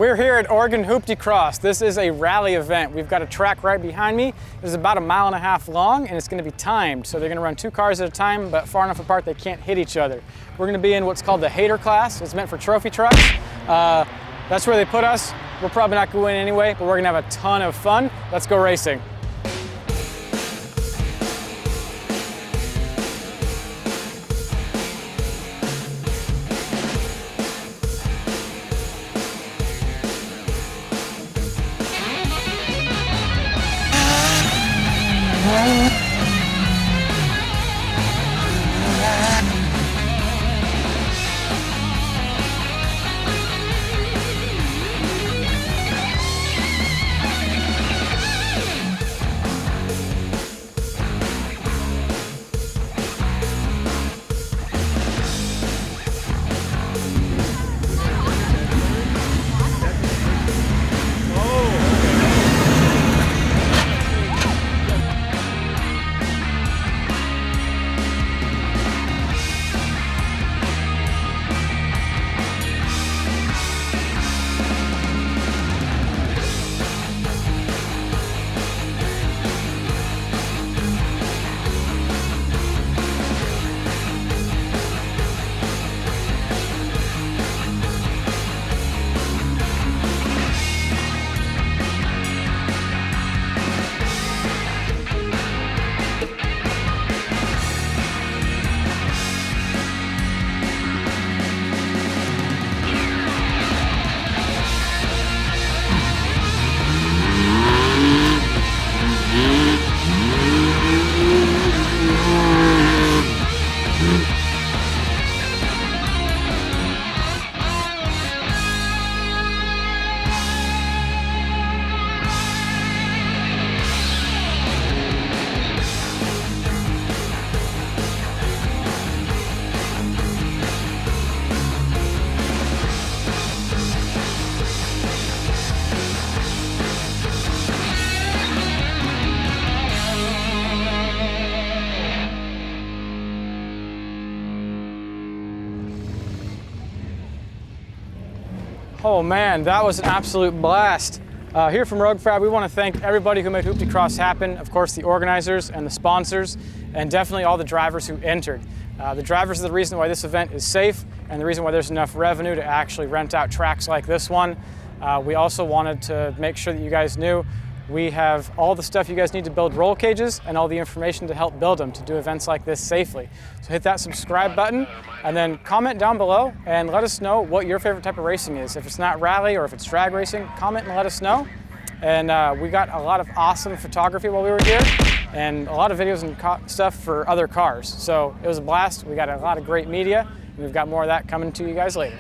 We're here at Oregon HooptieX. This is a rally event. We've got a track right behind me. It's about 1.5 miles long and it's going to be timed. So they're going to run 2 cars at a time, but far enough apart they can't hit each other. We're going to be in what's called the hater class. It's meant for trophy trucks. That's where they put us. We're probably not going to win anyway, but we're going to have a ton of fun. Let's go racing. Oh man, that was an absolute blast. Here from Rogue Fab, we want to thank everybody who made HooptieX happen. Of course, the organizers and the sponsors, and definitely all the drivers who entered. The drivers are the reason why this event is safe and the reason why there's enough revenue to actually rent out tracks like this one. We also wanted to make sure that you guys knew we have all the stuff you guys need to build roll cages and all the information to help build them to do events like this safely. So hit that subscribe button and then comment down below and let us know what your favorite type of racing is. If it's not rally or if it's drag racing, comment and let us know. And we got a lot of awesome photography while we were here and a lot of videos and stuff for other cars. So it was a blast. We got a lot of great media and we've got more of that coming to you guys later.